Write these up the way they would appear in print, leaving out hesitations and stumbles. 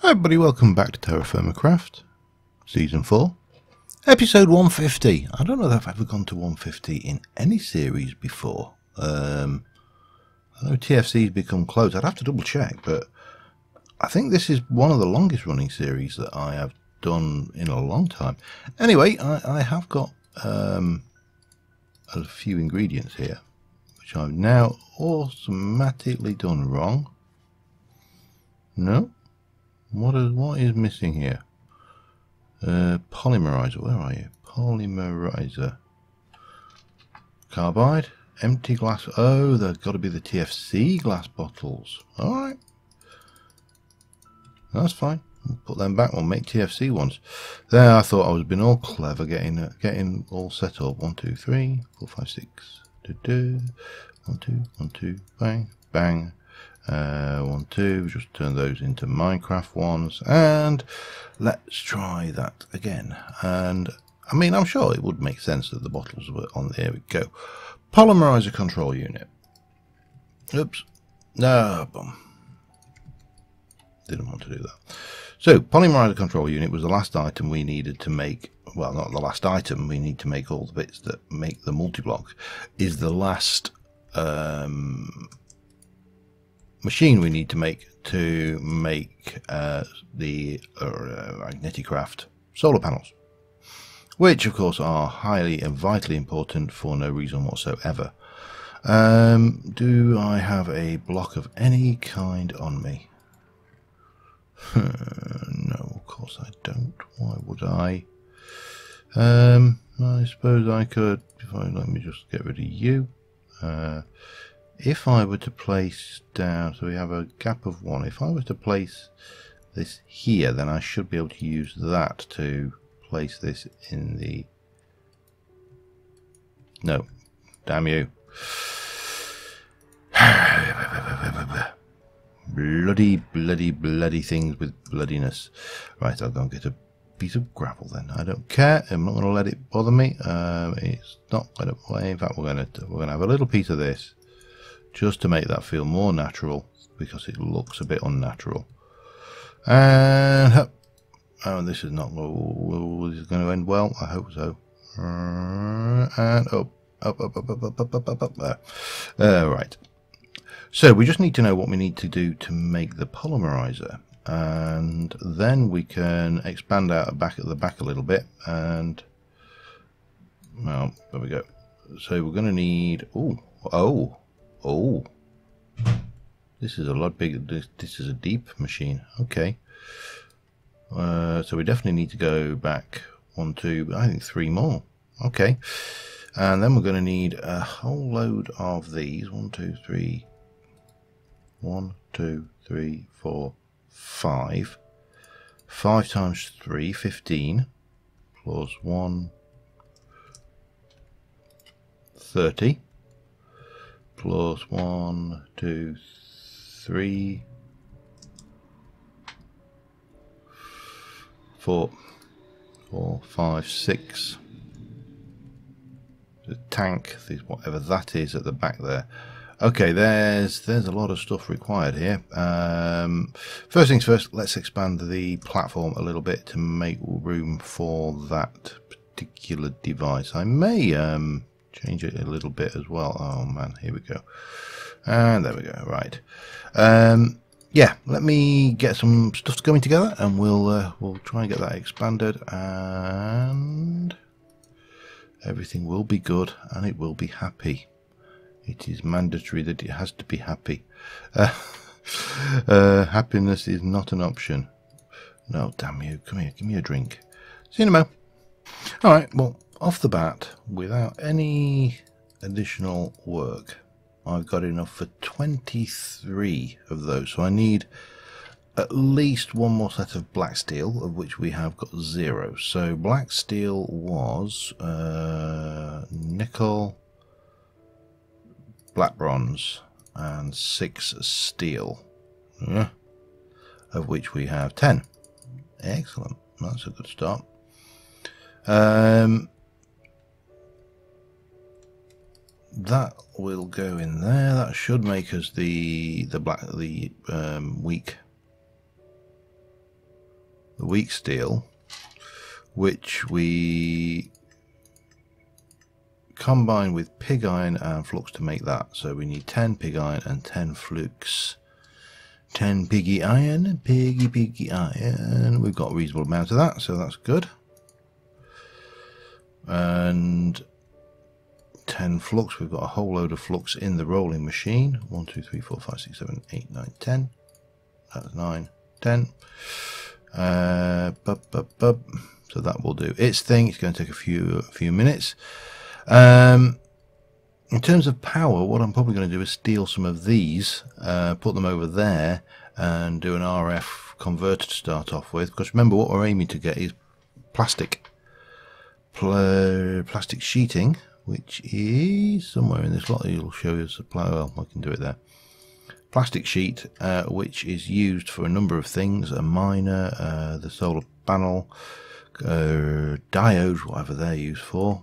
Hi everybody, welcome back to TerraFirmaCraft, Season 4, Episode 150. I don't know if I've ever gone to 150 in any series before. I know TFC's become close, I'd have to double check, but I think this is one of the longest running series that I have done in a long time. Anyway, I have got a few ingredients here, which I've now automatically done wrong. No? What is missing here? Polymerizer, where are you? Polymerizer. Carbide, empty glass. Oh, there's got to be the TFC glass bottles. Alright. That's fine. We'll put them back. We'll make TFC ones. There, I thought I was being all clever, getting all set up. 1, 2, 3, 4, 5, 6. 1, 2, 1, 2, bang, bang. 1, 2, just turn those into Minecraft ones, and let's try that again. And I mean, I'm sure it would make sense that the bottles were on there. We go. Polymerizer control unit. Oops. No, bum. Didn't want to do that. So, polymerizer control unit was the last item we needed to make. Well, not the last item. We need to make all the bits that make the multi-block. Is the last machine we need to make the Nitrous solar panels, which of course are highly and vitally important for no reason whatsoever. Do I have a block of any kind on me? No, of course I don't. Why would I? I suppose I could, let me just get rid of you. If I were to place down, so we have a gap of 1, if I were to place this here, then I should be able to use that to place this in the... No, damn you. Bloody things with bloodiness. Right, I'll go and get a piece of gravel then. I don't care. I'm not going to let it bother me. It's not going to... In fact, we're going to have a little piece of this, just to make that feel more natural, because it looks a bit unnatural. And oh, this is not. Oh, this is going to end well. I hope so. And up there. Right. So we just need to know what we need to do to make the polymerizer, and then we can expand out the back a little bit. And well, there we go. So we're going to need. Oh, this is a lot bigger. This is a deep machine. Okay. So we definitely need to go back 1, 2, I think 3 more. Okay. And then we're going to need a whole load of these. 1, 2, 3. 1, 2, 3, 4, 5. 5 times 3, 15. Plus 1, 30. Plus 1, 2, 3, 4, 5, 6. The tank, whatever that is at the back there. Okay, there's a lot of stuff required here. First things first, let's expand the platform a little bit to make room for that particular device. I may change it a little bit as well. Oh man, here we go. And there we go. Right. Yeah, let me get some stuff going together, and we'll try and get that expanded, and everything will be good, and it will be happy. It is mandatory that it has to be happy. Happiness is not an option. No, damn you. Come here, give me a drink. See you in a mo. Alright, well, off the bat, without any additional work, I've got enough for 23 of those. So I need at least 1 more set of black steel, of which we have got 0. So black steel was nickel, black bronze, and 6 steel, of which we have 10. Excellent, that's a good start. That will go in there. That should make us the weak the weak steel, which we combine with pig iron and flux to make that. So we need 10 pig iron and 10 flux. 10 piggy iron, piggy iron. We've got a reasonable amount of that, so that's good. And 10 flux. We've got a whole load of flux in the rolling machine. 1, 2, 3, 4, 5, 6, 7, 8, 9, 10. That's 9, 10. So that will do its thing. It's going to take a few minutes. In terms of power, what I'm probably going to do is steal some of these, put them over there, and do an RF converter to start off with. Because remember, what we're aiming to get is plastic sheeting, which is somewhere in this lot. It'll show you supply. Well, I can do it there. Plastic sheet, which is used for a number of things: a miner, the solar panel, diodes, whatever they're used for.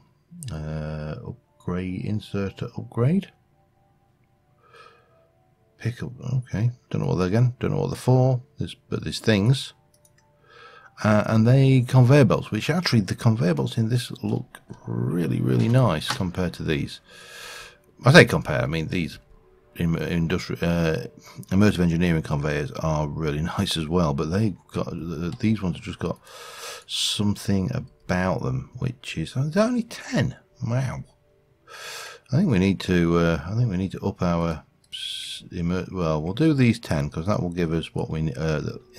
Upgrade, inserter upgrade. Pick up. Okay, don't know what they're again. Don't know what they're for. But there's things. And they conveyor belts, which actually the conveyor belts in this look really nice compared to these. I say compare, I mean these industrial immersive engineering conveyors are really nice as well, but they've got these ones have just got something about them, which is only 10. Wow. I think we need to up our well, we'll do these 10 because that will give us what we in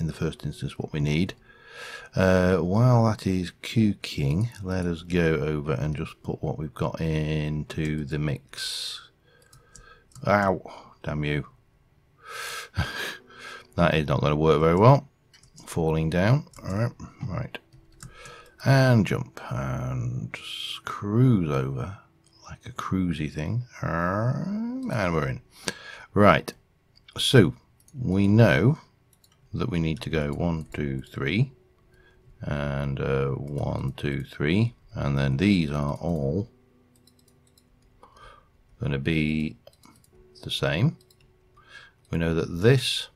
the first instance what we need. While that is cooking, let us go over and just put what we've got into the mix. Ow, damn you. That is not going to work very well. Falling down. Alright, right. And jump and cruise over like a cruisy thing. And we're in. Right. So we know that we need to go 1, 2, 3. And 1, 2, 3, and then these are all going to be the same. We know that this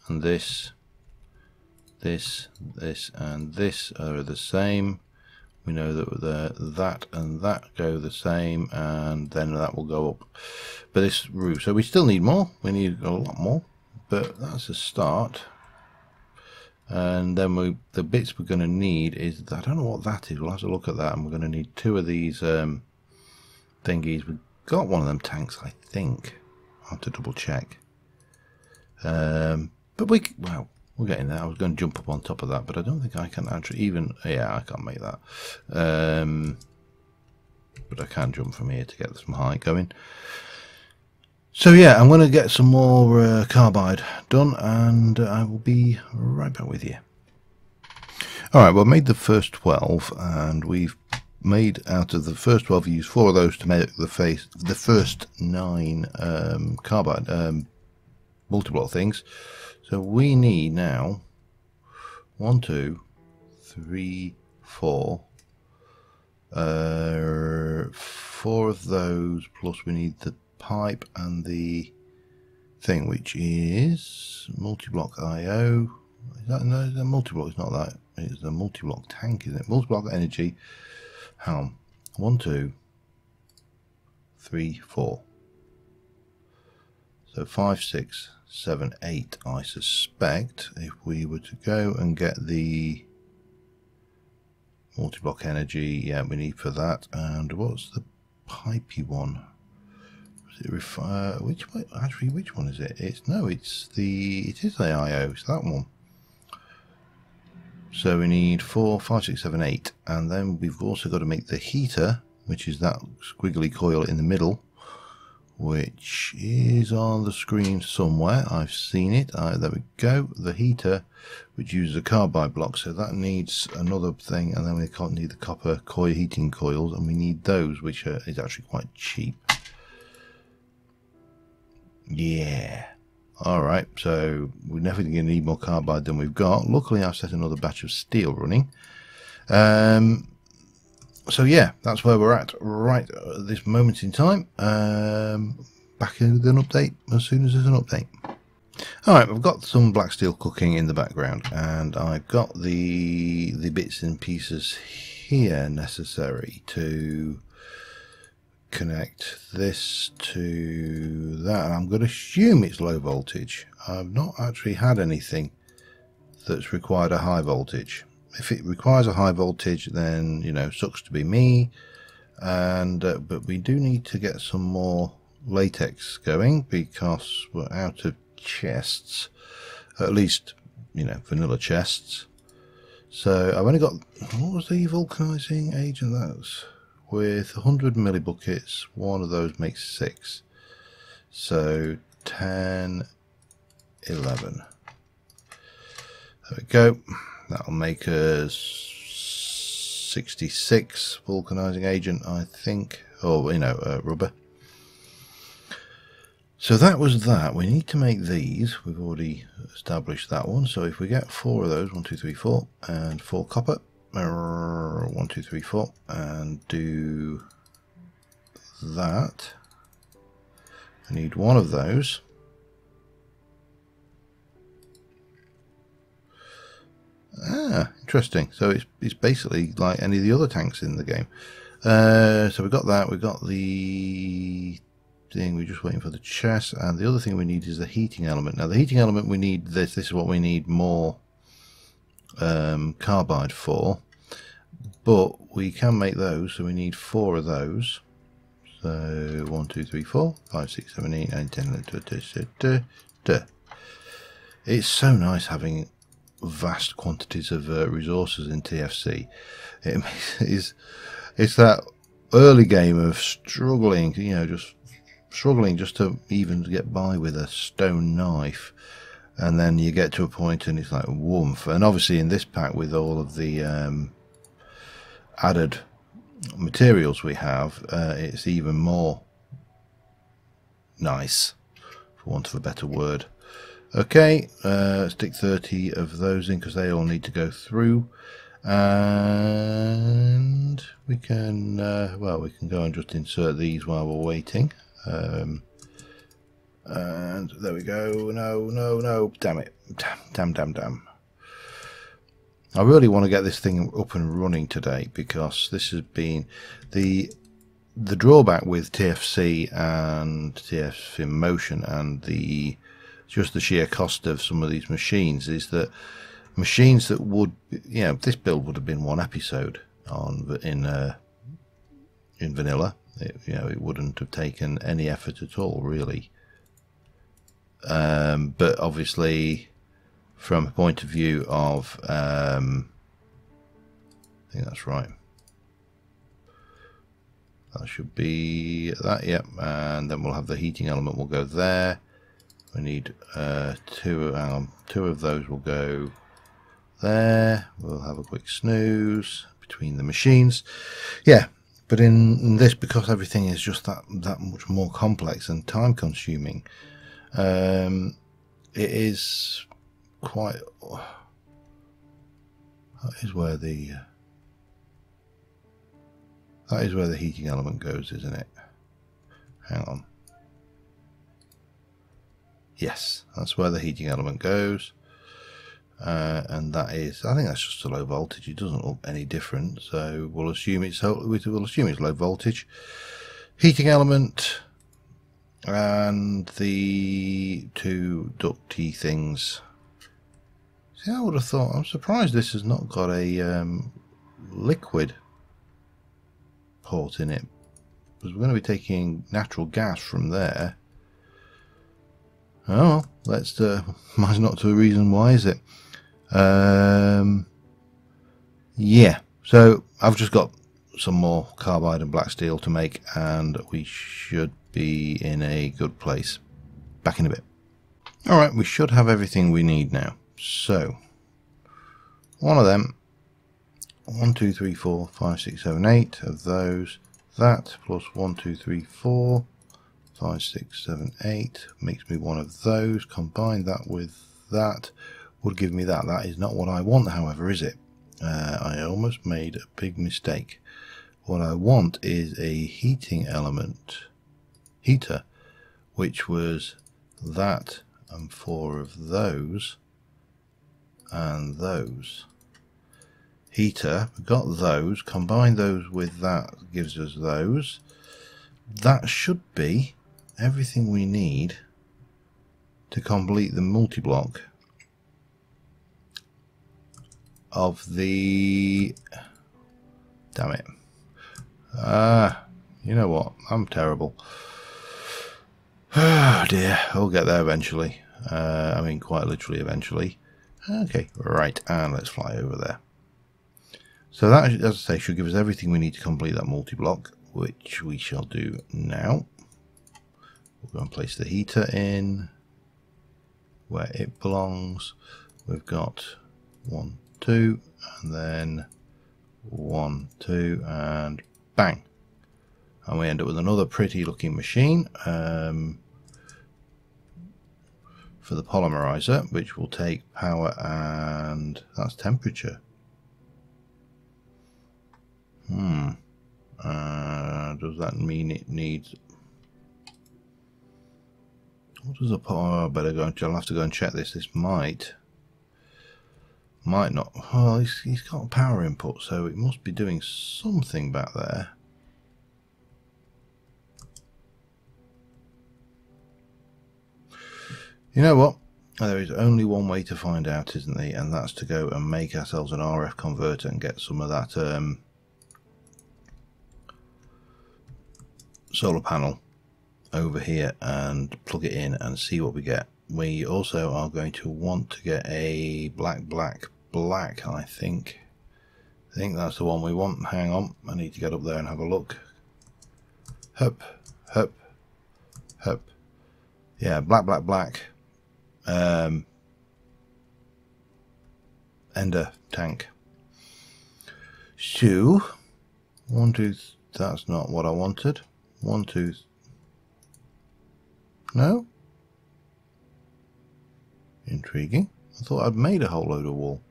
and this and this are the same. We know that that and that go the same, and then that will go up. But this roof, so we still need more. We need a lot more, but that's a start. And then the bits we're going to need is, I don't know what that is, we'll have to look at that, and we're going to need 2 of these thingies. We've got one of them tanks, I think. I'll have to double check. But well, we're getting there. I was going to jump up on top of that, but I don't think I can actually even, yeah, I can't make that. But I can jump from here to get some height going. So yeah, I'm going to get some more carbide done, and I will be right back with you. Alright, well, I made the first 12, and we've made out of the first 12, we used 4 of those to make the first 9 carbide multi-block things. So we need now 1, 2, 3, 4. 4 of those, plus we need the pipe and the thing, which is multi-block IO. Is that, no, the multi-block is not that. It's the multi-block tank, isn't it? Multi-block energy. Hang on. 1, 2, 3, 4. So 5, 6, 7, 8. I suspect if we were to go and get the multi-block energy, yeah, we need for that. And what's the pipey one? Which way, actually, which one is it? It is the IO, it's that one. So we need 4, 5, 6, 7, 8, and then we've also got to make the heater, which is that squiggly coil in the middle, which is on the screen somewhere. I've seen it. There we go. The heater, which uses a carbide block, so that needs another thing, and then we need the copper coil heating coils, and we need those, which is actually quite cheap. Yeah. Alright, so we're definitely going to need more carbide than we've got. Luckily I've set another batch of steel running. So yeah, that's where we're at right at this moment in time. Back with an update as soon as there's an update. Alright, I've got some black steel cooking in the background, and I've got the bits and pieces here necessary to connect this to that. I'm going to assume it's low voltage. I've not actually had anything that's required a high voltage. If it requires a high voltage, then, you know, sucks to be me. And but we do need to get some more latex going because we're out of chests, at least, you know, vanilla chests. So I've only got, what was the vulcanizing agent? That's with 100 millibuckets. One of those makes 6, so 10, 11. There we go. That'll make us 66 vulcanizing agent, I think, or, you know, rubber. So that was that. We need to make these. We've already established that one. So if we get 4 of those, 1, 2, 3, 4, and 4 copper, 1, 2, 3, 4, and do that. I need 1 of those. Ah, interesting. So it's basically like any of the other tanks in the game. So we've got that. We've got the thing. We're just waiting for the chest, and the other thing we need is the heating element. Now the heating element, we need this. This is what we need more carbide for, but we can make those. So we need 4 of those. So 1, 2, 3, 4, 5, 6, 7, 8, 9, 10. It's so nice having vast quantities of resources in TFC. It's that early game of struggling, you know, just struggling just to even get by with a stone knife, and then you get to a point and it's like woomph. And obviously in this pack, with all of the added materials we have, it's even more nice, for want of a better word. Okay, stick 30 of those in because they all need to go through, and we can well, we can go and just insert these while we're waiting. And there we go. No, damn it, damn. I really want to get this thing up and running today, because this has been the drawback with TFC and TerraFirmaCraft and just the sheer cost of some of these machines is that machines that would, you know, this build would have been 1 episode on in vanilla. You know, it wouldn't have taken any effort at all, really. But obviously, from a point of view of, I think that's right. That should be that, yep. And then we'll have the heating element will go there. We need 2 of those will go there. We'll have a quick snooze between the machines. Yeah, but in this, because everything is just that much more complex and time consuming, it is quite. That is where the heating element goes, isn't it? Hang on. Yes, that's where the heating element goes, and that is, I think that's just a low voltage. It doesn't look any different, so we'll assume it's low voltage. Heating element and the 2 ducty things. See, I would have thought. I'm surprised this has not got a liquid port in it, because we're going to be taking natural gas from there. Oh, that's mine's not to a reason why, is it? Yeah, so I've just got some more carbide and black steel to make, and we should be in a good place. Back in a bit. Alright, we should have everything we need now. So, one of them, 1, 2, 3, 4, 5, 6, 7, 8 of those, that, plus 1, 2, 3, 4, 5, 6, 7, 8 makes me 1 of those. Combine that with that would give me that. That is not what I want, however, is it? I almost made a big mistake. What I want is a heating element heater, which was that and 4 of those and those. Heater, we've got those, combine those with that gives us those. That should be everything we need to complete the multi-block of the... Damn it. You know what? I'm terrible. Oh dear, we'll get there eventually. I mean, quite literally eventually. Okay, right, and let's fly over there. So that, as I say, should give us everything we need to complete that multi-block, which we shall do now. We'll go and place the heater in where it belongs. We've got 1, 2, and then 1, 2, and bang. And we end up with another pretty looking machine for the polymerizer, which will take power, and that's temperature. Does that mean it needs... What does a... Oh, I better go and... I'll have to go and check this. This might not... Well, he's got a power input, so it must be doing something back there. You know what? There is only one way to find out, isn't there? And that's to go and make ourselves an RF converter and get some of that solar panel over here and plug it in and see what we get. We also are going to want to get a black, I think. I think that's the one we want. Hang on, I need to get up there and have a look. Hup, hup, hup. Yeah, black. Ender tank. So, 1, 2, that's not what I wanted. 1, 2, no? Intriguing. I thought I'd made a whole load of wool.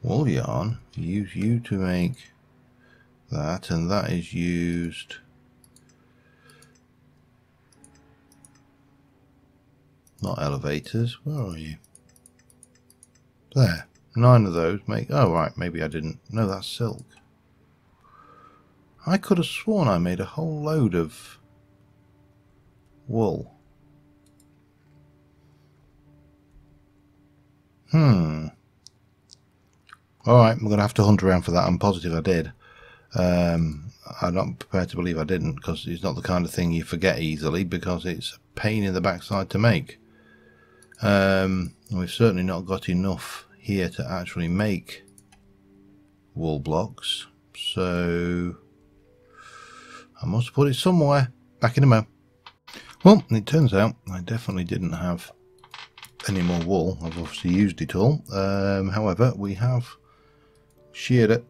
Wool yarn, use you to make that, and that is used... Not elevators, where are you? There, 9 of those make... Oh right, maybe I didn't. No, that's silk. I could have sworn I made a whole load of wool. Alright, I'm going to have to hunt around for that. I'm positive I did. I'm not prepared to believe I didn't, because it's not the kind of thing you forget easily, because it's a pain in the backside to make. We've certainly not got enough here to actually make wool blocks, so I must put it somewhere. Back in a mo. Well, it turns out I definitely didn't have any more wool. I've obviously used it all. However, we have sheared it.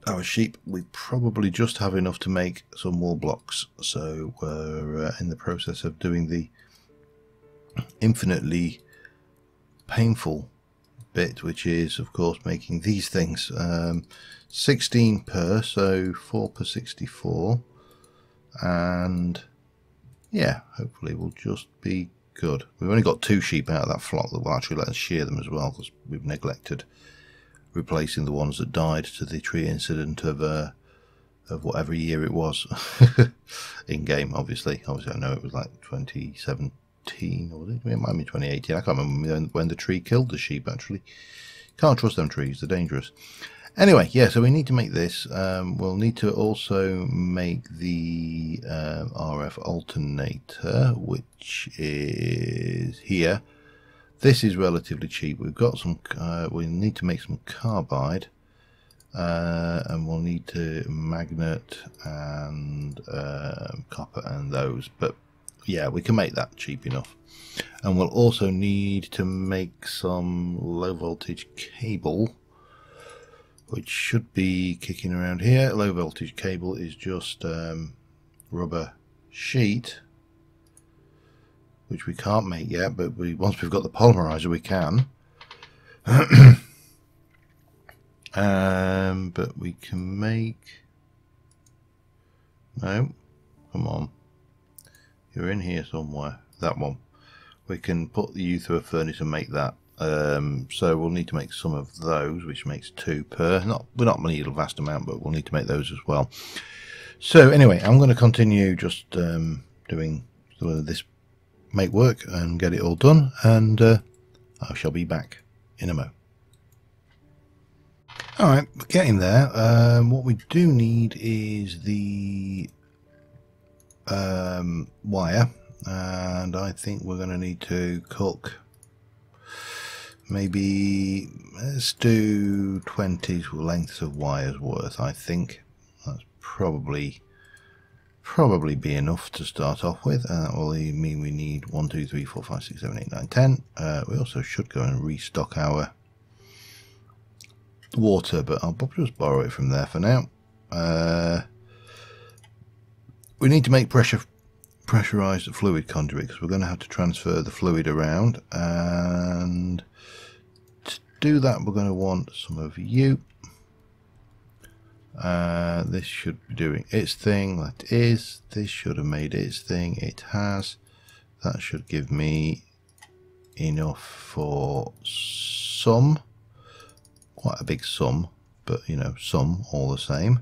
Our sheep, we probably just have enough to make some wool blocks, so we're in the process of doing the infinitely painful bit, which is of course making these things. 16 per, so 4 per 64, and yeah, hopefully we'll just be good. We've only got 2 sheep out of that flock that will actually let us shear them as well, because we've neglected replacing the ones that died to the tree incident of whatever year it was. In game, obviously I know it was like 2017, or was it might be 2018. I can't remember when the tree killed the sheep. Actually, can't trust them trees, they're dangerous. Anyway, yeah, so we need to make this. We'll need to also make the RF alternator, which is here. This is relatively cheap. We've got some, we need to make some carbide, and we'll need to magnet and copper and those, but yeah, we can make that cheap enough. And we'll also need to make some low voltage cable, which should be kicking around here. Low voltage cable is just rubber sheet, which we can't make yet, but once we've got the polymerizer we can. But we can make... No, come on. You're in here somewhere. That one. We can put you through a furnace and make that. So we'll need to make some of those, which makes 2 per. We're not going to need a vast amount, but we'll need to make those as well. So anyway, I'm going to continue just doing this make work and get it all done, and I shall be back in a mo. Alright, we're getting there. What we do need is the wire, and I think we're going to need to cook maybe, let's do 20 lengths of wires worth. I think that's probably be enough to start off with, and that will mean we need 1, 2, 3, 4, 5, 6, 7, 8, 9, 10. We also should go and restock our water, but I'll probably just borrow it from there for now. We need to make pressurized fluid conduit, because we're going to have to transfer the fluid around, and to do that we're going to want some of you. This should be doing its thing. That is, this should have made its thing. It has. That should give me enough for some, quite a big sum, but you know, some all the same.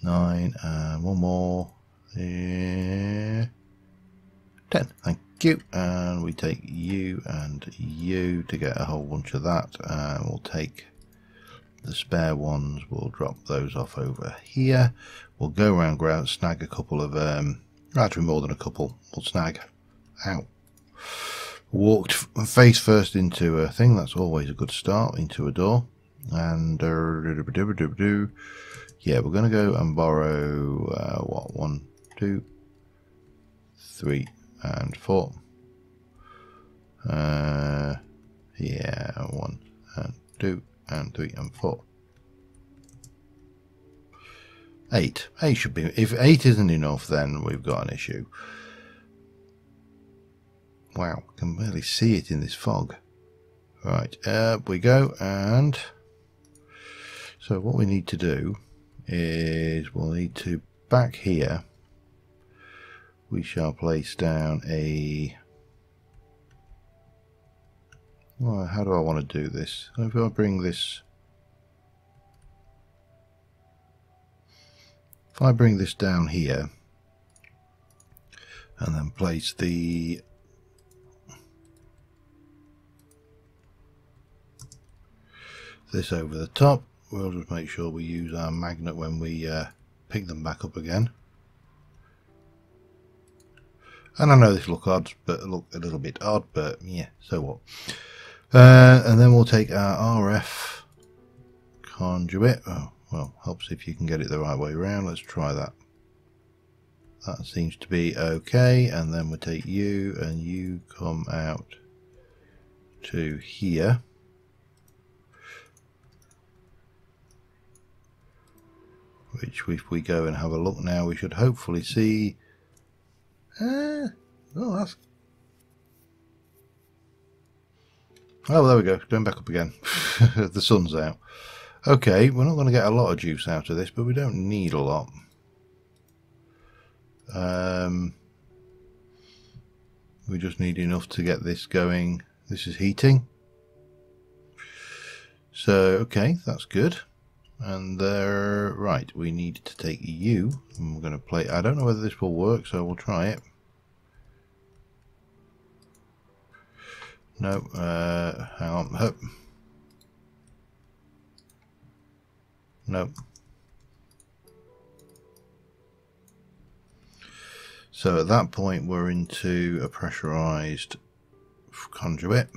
9 and one more. 10. Thank you. And we take you and you to get a whole bunch of that, and we'll take the spare ones. We'll drop those off over here. We'll go around ground, snag a couple of actually more than a couple. We'll snag out. Walked face first into a thing. That's always a good start. Into a door. And yeah, we're going to go and borrow what, 1, 2, 3 and 4. Yeah, 1 and 2 and 3 and 4. 8 should be. If 8 isn't enough, then we've got an issue. Wow, I can barely see it in this fog. Right, up we go. And so what we need to do is we'll need to, back here we shall place down a, well, how do I want to do this? If I bring this, if I bring this down here and then place the this over the top, we'll just make sure we use our magnet when we pick them back up again. And I know this look odd, but look a little bit odd, but yeah, so what. And then we'll take our RF conduit. Oh, well, helps if you can get it the right way around. Let's try that. That seems to be okay. And then we'll take you, and you come out to here. Which, if we go and have a look now, we should hopefully see. Oh, that's. Oh, there we go. Going back up again. The sun's out. Okay, we're not going to get a lot of juice out of this, but we don't need a lot. We just need enough to get this going. This is heating. So, okay, that's good. And there, right, we need to take you, and we're going to play. I don't know whether this will work, so we'll try it. No, hang on. Hup. No. So at that point, we're into a pressurized conduit,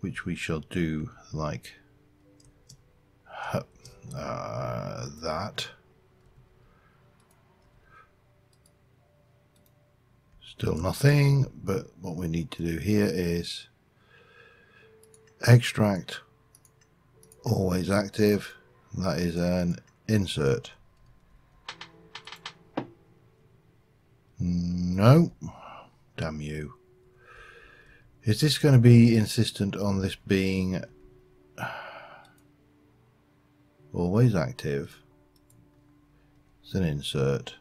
which we shall do like that. Still nothing, but what we need to do here is extract, always active. That is an insert. No, damn you. Is this going to be insistent on this being always active? It's an insert.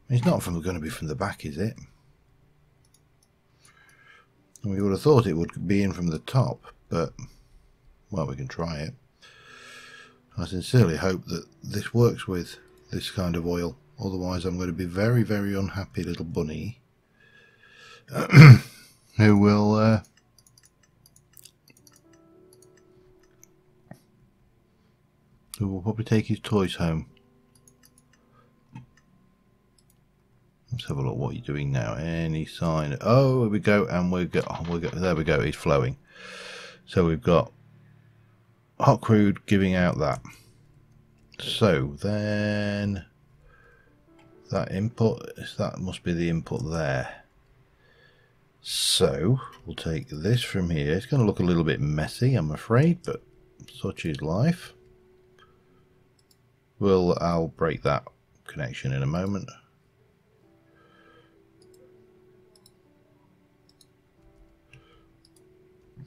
It's not going to be from the back, is it? We would have thought it would be in from the top, but, well, we can try it. I sincerely hope that this works with this kind of oil. Otherwise, I'm going to be very, very unhappy little bunny who will probably take his toys home. Let's have a look what you're doing now. Any sign? Oh, here we go, and we'll go. There we go. He's flowing. So we've got hot crude giving out that. So then that input, that must be the input there. So we'll take this from here. It's going to look a little bit messy, I'm afraid, but such is life. I'll break that connection in a moment.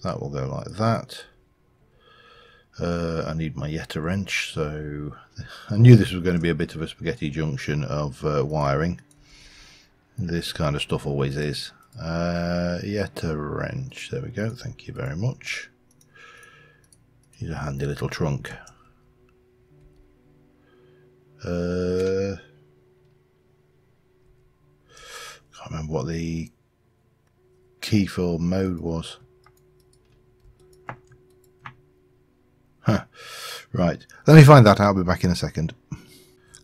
That will go like that. I need my Yeta wrench, so I knew this was going to be a bit of a spaghetti junction of wiring. This kind of stuff always is. Yeta wrench, there we go, thank you very much. He's a handy little trunk. Can't remember what the key for mode was. Right, let me find that out. I'll be back in a second.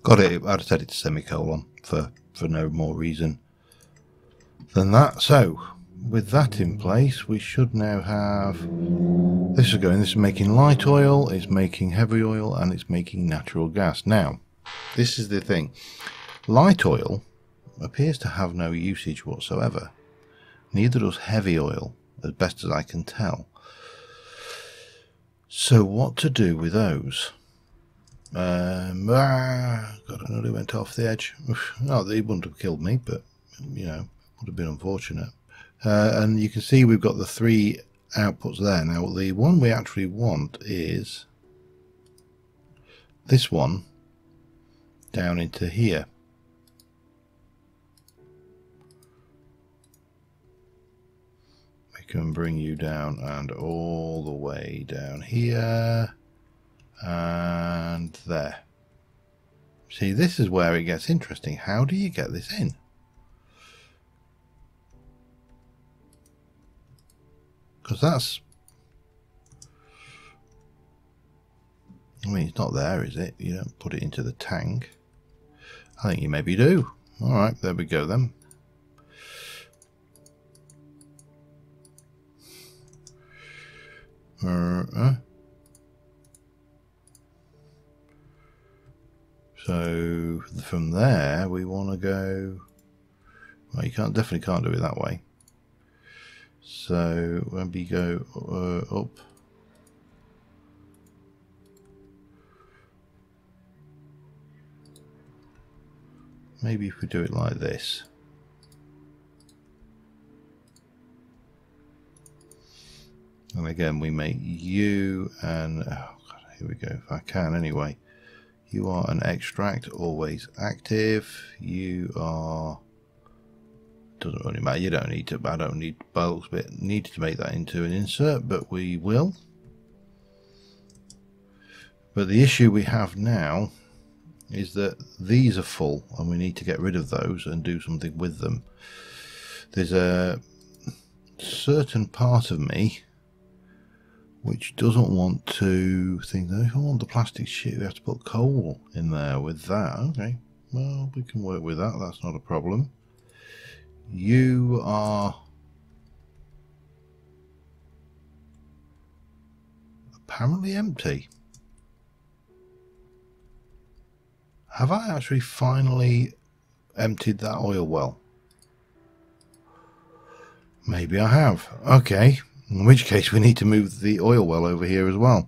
Got it. I'd have set it to semicolon for no more reason than that. So with that in place, we should now have this is going. This is making light oil, it's making heavy oil, and it's making natural gas. Now this is the thing, light oil appears to have no usage whatsoever, neither does heavy oil, as best as I can tell. So what to do with those? God, I nearly went off the edge. No, they wouldn't have killed me, but you know, would have been unfortunate. And you can see we've got the three outputs there. Now the one we actually want is this one down into here. Can bring you down and all the way down here and there. See, this is where it gets interesting. How do you get this in? Because that's, I mean, it's not there, is it? You don't put it into the tank. I think you maybe do. Alright, there we go then. So from there we want to go, well, you definitely can't do it that way, so when we go up, maybe if we do it like this. And again, we make you and, oh God, here we go, if I can anyway. You are an extract, always active. You are, doesn't really matter, you don't need to, I don't need bulks, but need to make that into an insert, but we will. But the issue we have now is that these are full and we need to get rid of those and do something with them. There's a certain part of me which doesn't want to think that if I want the plastic shit, we have to put coal in there with that. Okay, well, we can work with that, that's not a problem. You are apparently empty. Have I actually finally emptied that oil well? Maybe I have. Okay. In which case we need to move the oil well over here as well.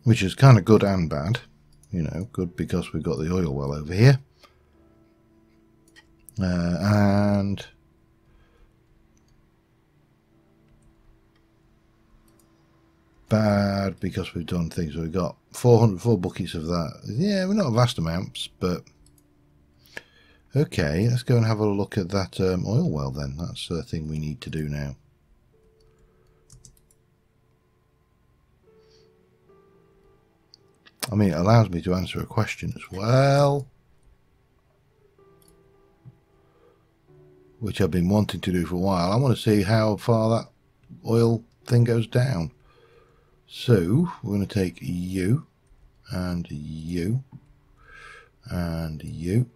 Which is kind of good and bad. You know, good because we've got the oil well over here. And bad because we've done things. We've got 404 buckets of that. Yeah, we're not vast amounts, but okay, let's go and have a look at that oil well then. That's the thing we need to do now. I mean, it allows me to answer a question as well, which I've been wanting to do for a while. I want to see how far that oil thing goes down. So we're going to take you and you and you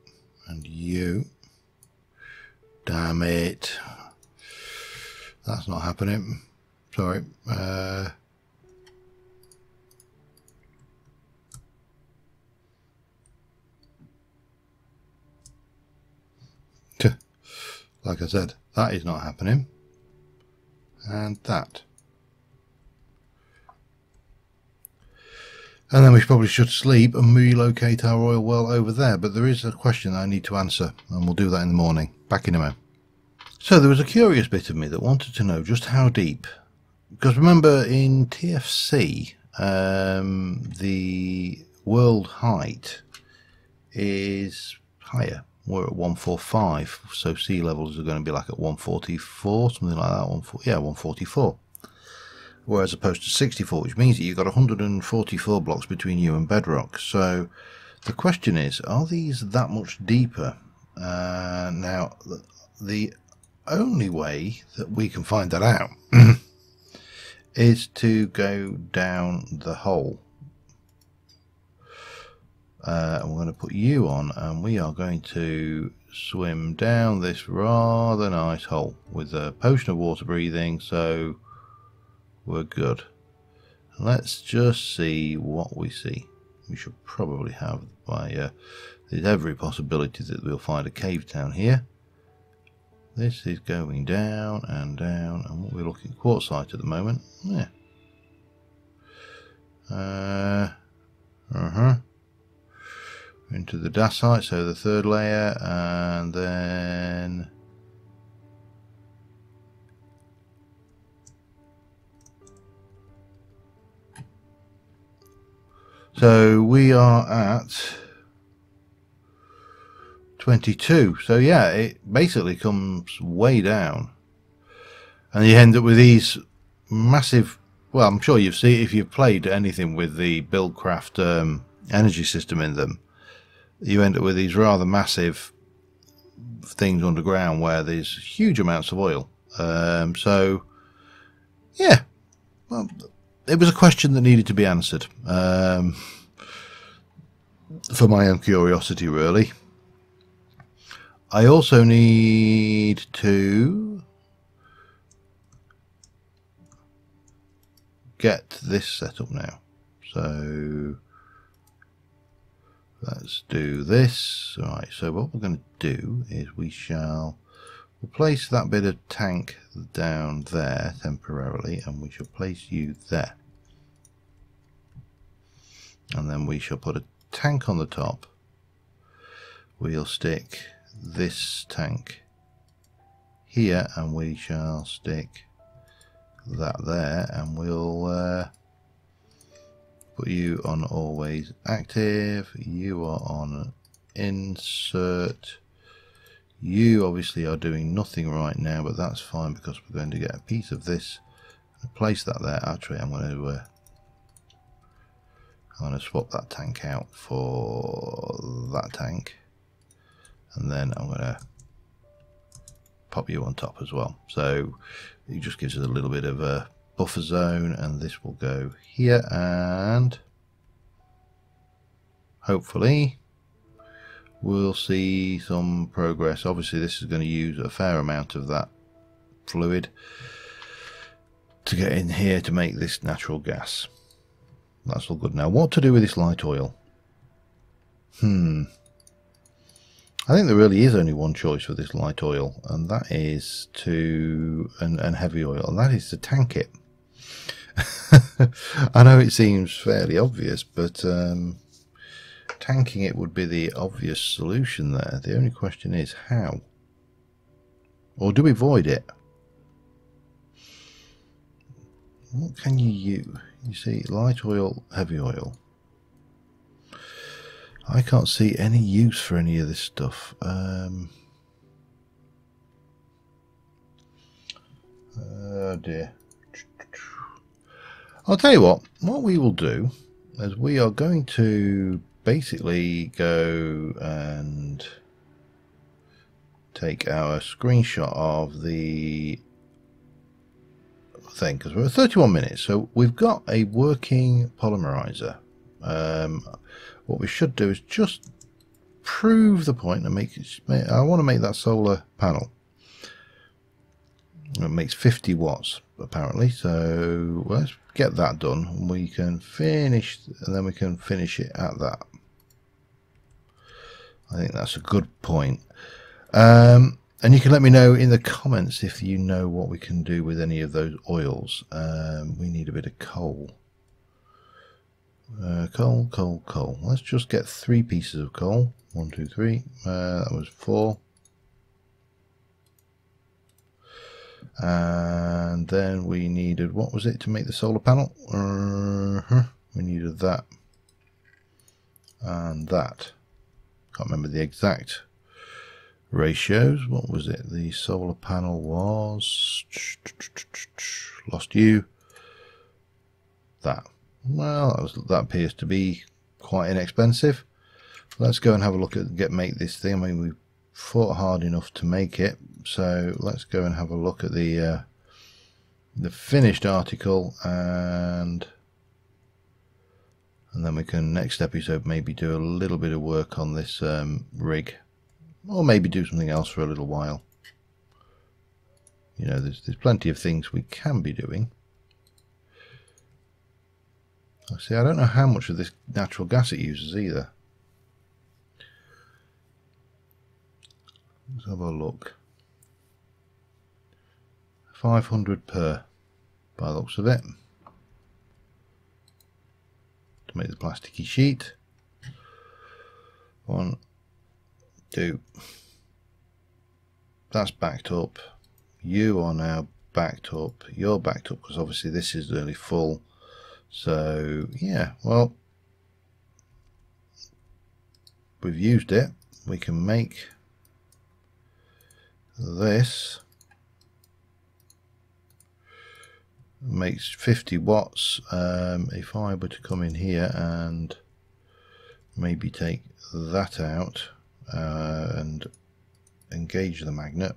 and you. Damn it. That's not happening. Sorry. Like I said, that is not happening. And that. And then we probably should sleep and relocate our oil well over there. But there is a question I need to answer, and we'll do that in the morning. Back in a moment. So there was a curious bit of me that wanted to know just how deep. Because remember in TFC, the world height is higher. We're at 145, so sea levels are going to be like at 144, something like that. 144. Whereas opposed to 64, which means that you've got 144 blocks between you and bedrock. So the question is, are these that much deeper? Now, the only way that we can find that out is to go down the hole. We're going to put you on, and we are going to swim down this rather nice hole with a potion of water breathing, so we're good. Let's just see what we see. We should probably have there's every possibility that we'll find a cave down here. This is going down and down, and what we're looking at quartzite at the moment. Yeah. Into the dacite, so the third layer, and then so we are at 22. So yeah, it basically comes way down, and you end up with these massive, well, I'm sure you've seen if you've played anything with the Buildcraft energy system in them, you end up with these rather massive things underground where there's huge amounts of oil. So yeah, well, it was a question that needed to be answered, for my own curiosity really. I also need to get this set up now, so let's do this. Right, so what we're going to do is we'll place that bit of tank down there temporarily, and we shall place you there, and then we shall put a tank on the top. We'll stick this tank here, and we shall stick that there, and we'll put you on always active. You are on insert. You obviously are doing nothing right now, but that's fine because we're going to get a piece of this and place that there. Actually, I'm going to swap that tank out for that tank, and then I'm going to pop you on top as well. So it just gives us a little bit of a buffer zone, and this will go here, and hopefully we'll see some progress. Obviously this is going to use a fair amount of that fluid to get in here to make this natural gas. That's all good. Now what to do with this light oil? I think there really is only one choice for this light oil, and that is and heavy oil, and that is to tank it. I know it seems fairly obvious, but tanking it would be the obvious solution there. The only question is how? Or do we void it? What can you use? You see, light oil, heavy oil. I can't see any use for any of this stuff. Oh dear. I'll tell you what we will do is we are going to basically go and take our screenshot of the thing, because we're at 31 minutes, so we've got a working polymerizer. What we should do is just prove the point and make it. I want to make that solar panel. It makes 50 watts apparently, so let's get that done. We can finish, and then we can finish it at that. I think that's a good point. And you can let me know in the comments if you know what we can do with any of those oils. We need a bit of coal. Coal. Let's just get 3 pieces of coal. 1, 2, 3. That was 4. And then we needed, what was it to make the solar panel? We needed that and that. Can't remember the exact ratios. What was it? The solar panel was, lost you. That. Well, that appears to be quite inexpensive. Let's go and have a look at make this thing. I mean, we fought hard enough to make it, so let's go and have a look at the finished article, and then we can next episode maybe do a little bit of work on this rig, or maybe do something else for a little while. You know, there's plenty of things we can be doing. See, I don't know how much of this natural gas it uses either. Let's have a look. 500 per, by the looks of it, to make the plasticky sheet. 1, 2. That's backed up. You are now backed up. You're backed up because obviously this is nearly full. So yeah, well, we've used it. We can make this. Makes 50 watts. If I were to come in here and maybe take that out and engage the magnet,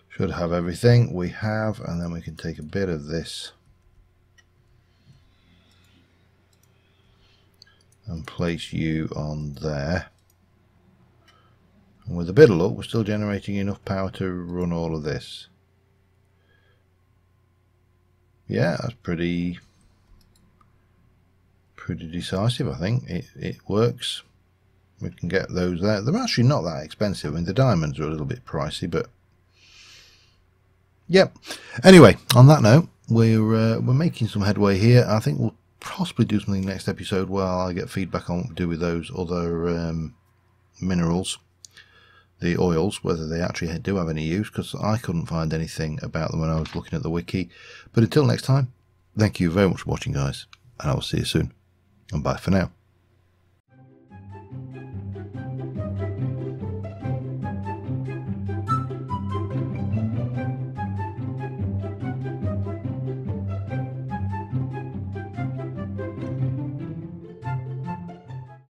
should have everything we have, and then we can take a bit of this and place you on there, and with a bit of luck we're still generating enough power to run all of this. Yeah, that's pretty decisive. I think it works. We can get those there. They're actually not that expensive. I mean, the diamonds are a little bit pricey, but yep. Anyway, on that note, we're making some headway here. I think we'll possibly do something next episode while I get feedback on what to do with those other minerals, the oils, whether they actually do have any use, because I couldn't find anything about them when I was looking at the wiki. But until next time, thank you very much for watching, guys, and I will see you soon, and bye for now.